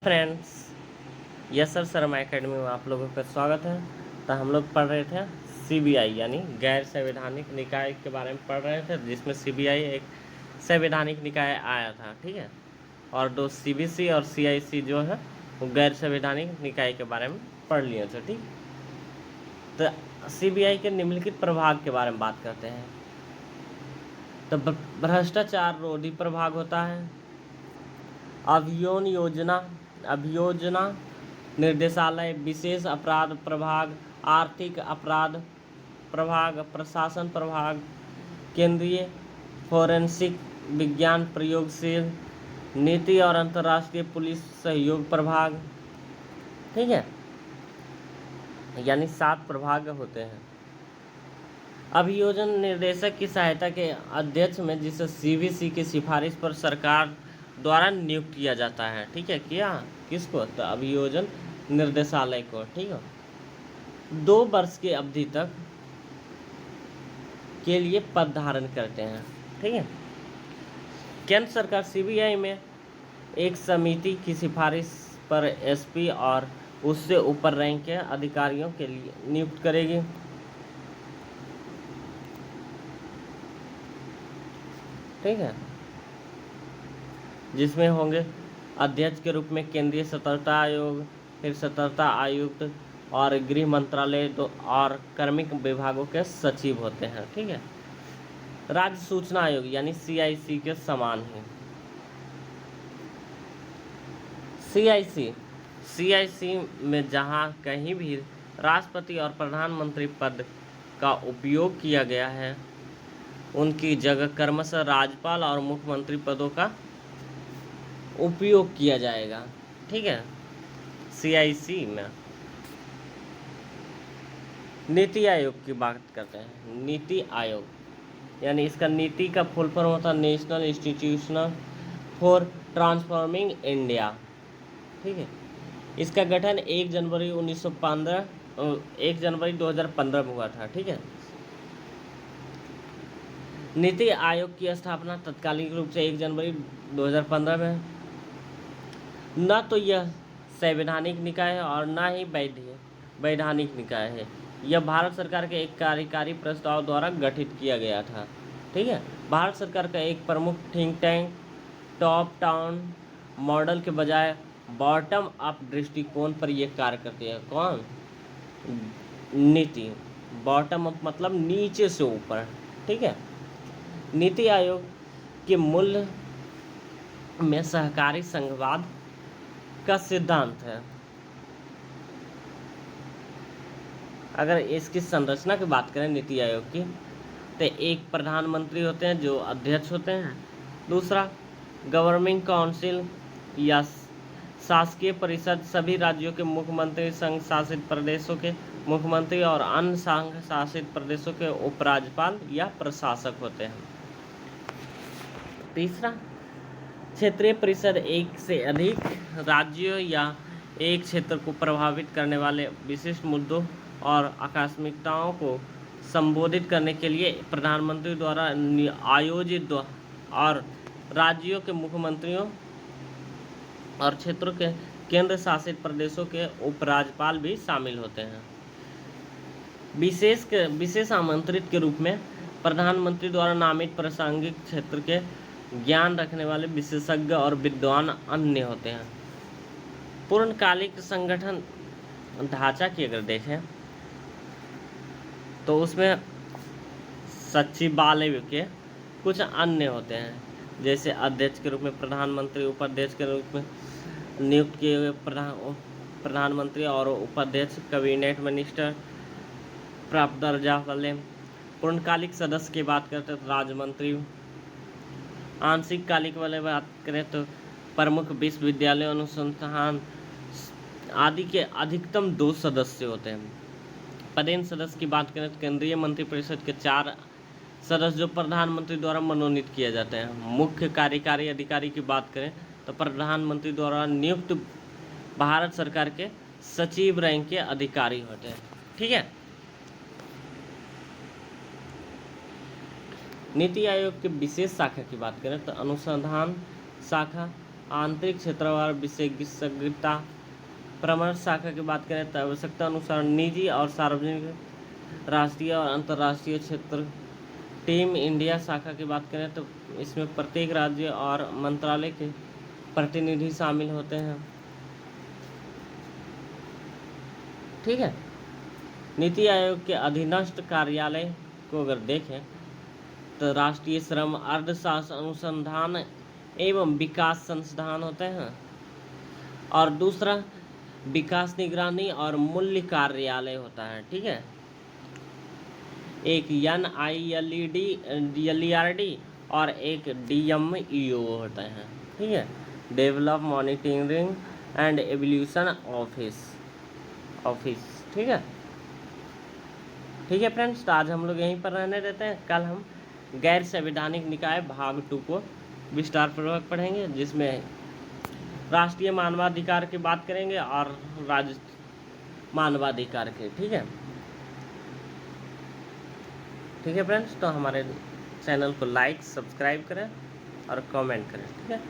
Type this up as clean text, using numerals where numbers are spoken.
Friends, yes sir Sharma academy में आप लोगों का स्वागत है। तो हम लोग पढ़ रहे थे सीबीआई यानी गैर संवैधानिक निकाय के बारे में पढ़ रहे थे, जिसमें सीबीआई एक संवैधानिक निकाय आया था, ठीक है। और दो सीबीसी और सीआईसी जो है वो गैर संवैधानिक निकाय के बारे में पढ़ लिए थे, ठीक। तो सीबीआई के निम्नलिखित प्रभाग के बारे में बात करते हैं। तो भ्रष्टाचार रोधी प्रभाग होता है, अभियोजना निर्देशालय, विशेष अपराध प्रभाग, आर्थिक अपराध प्रभाग, प्रशासन प्रभाग, केंद्रीय फोरेंसिक विज्ञान प्रयोगशील, नीति और अंतर्राष्ट्रीय पुलिस सहयोग प्रभाग, ठीक है। यानी 7 प्रभाग होते हैं। अभियोजन निर्देशक की सहायता के अध्यक्ष में, जिसे सीबीसी की सिफारिश पर सरकार द्वारा नियुक्त किया जाता है, ठीक है। क्या किसको? तो अभियोजन निर्देशालय को, ठीक है। 2 वर्ष की अवधि तक के लिए पद धारण करते हैं, ठीक है। केंद्र सरकार सीबीआई में एक समिति की सिफारिश पर एसपी और उससे ऊपर रैंक के अधिकारियों के लिए नियुक्त करेगी, ठीक है। जिसमें होंगे अध्यक्ष के रूप में केंद्रीय सतर्कता आयोग, फिर सतर्कता आयुक्त और गृह मंत्रालय और कार्मिक विभागों के सचिव होते हैं, ठीक है। राज्य सूचना आयोग यानी सीआईसी के समान ही सीआईसी में जहां कहीं भी राष्ट्रपति और प्रधानमंत्री पद का उपयोग किया गया है, उनकी जगह क्रमशः राज्यपाल और मुख्यमंत्री पदों का उपयोग किया जाएगा, ठीक है। सीआईसी में नीति आयोग की बात करते हैं। नीति आयोग यानी इसका नीति का फुल फॉर्म होता है national institution for transforming India, ठीक है। इसका गठन 1 जनवरी 2015 में हुआ था, ठीक है। नीति आयोग की स्थापना तत्कालिक रूप से 1 जनवरी 2015 में। न तो यह संवैधानिक निकाय है और न ही वैधानिक निकाय है। यह भारत सरकार के एक कार्यकारी प्रस्ताव द्वारा गठित किया गया था, ठीक है। भारत सरकार का एक प्रमुख think tank top down model के बजाय बॉटम अप दृष्टिकोण पर यह कार्य करती है। कौन? नीति। बॉटम अप मतलब नीचे से ऊपर, ठीक है। नीति आयोग के मूल में सहकारी संघवाद का सिद्धांत है। अगर इसकी संरचना की बात करें नीति आयोग की, तो एक प्रधानमंत्री होते हैं जो अध्यक्ष होते हैं, दूसरा गवर्निंग काउंसिल या शासकीय परिषद, सभी राज्यों के मुख्यमंत्री, संघ शासित प्रदेशों के मुख्यमंत्री और अन्य संघ शासित प्रदेशों के उपराज्यपाल या प्रशासक होते हैं। तीसरा क्षेत्रीय परिषद, एक से अधिक राज्यों या एक क्षेत्र को प्रभावित करने वाले विशिष्ट मुद्दों और आकस्मिकताओं को संबोधित करने के लिए प्रधानमंत्री द्वारा आयोजित और राज्यों के मुख्यमंत्रियों और क्षेत्रों के केंद्र शासित प्रदेशों के उपराज्यपाल भी शामिल होते हैं। विशेष आमंत्रित के रूप में प्रधानमंत्री द्वारा नामित प्रासंगिक क्षेत्र के ज्ञान रखने वाले विशेषज्ञ और विद्वान अन्य होते हैं। पूर्णकालिक संगठन ढांचा की अगर देखें तो उसमें सचिवालय के कुछ अन्य होते हैं, जैसे अध्यक्ष के रूप में प्रधानमंत्री, उपाध्यक्ष के रूप में नियुक्त किए हुए प्रधानमंत्री और उपाध्यक्ष, कैबिनेट मिनिस्टर, प्राप्त दर्जा वाले। पूर्णकालिक सदस्य की बात करते हैं तो राज्यमंत्री। आंशिक कालिक वाले बात करें तो प्रमुख विश्वविद्यालय, अनुसंधान आदि के अधिकतम 2 सदस्य होते हैं। पदेन सदस्य की बात करें तो केंद्रीय मंत्रिपरिषद के 4 सदस्य जो प्रधानमंत्री द्वारा मनोनीत किए जाते हैं। मुख्य कार्यकारी अधिकारी की बात करें तो प्रधानमंत्री द्वारा नियुक्त भारत सरकार के सचिव रैंक के अधिकारी होते हैं, ठीक है। नीति आयोग के विशेष शाखा की बात करें तो अनुसंधान शाखा, आंतरिक क्षेत्रवार विशेषज्ञता परामर्श शाखा की बात करें तो आवश्यकता अनुसार निजी और सार्वजनिक राष्ट्रीय और अंतर्राष्ट्रीय क्षेत्र। टीम इंडिया शाखा की बात करें तो इसमें प्रत्येक राज्य और मंत्रालय के प्रतिनिधि शामिल होते हैं। ठीक है। नीति आयोग के अधीनस्थ कार्यालय को अगर देखें तो राष्ट्रीय श्रम, अर्थशास्त्र अनुसंधान एवं विकास संस्थान होते हैं, और दूसरा विकास निगरानी और मूल्य कार्यालय होता है। ठीक है। एक NILED और एक DMEO होता है। ठीक है, develop monitoring and evolution office. ठीक है। ठीक है फ्रेंड्स, तो आज हम लोग यहीं पर रहने देते हैं। कल हम गैर संवैधानिक निकाय भाग 2 को विस्तार पूर्वक पढ़ेंगे, जिसमें राष्ट्रीय मानवाधिकार की बात करेंगे और राज्य मानवाधिकार के। ठीक है। ठीक है फ्रेंड्स, तो हमारे चैनल को लाइक, सब्सक्राइब करें और कमेंट करें। ठीक है।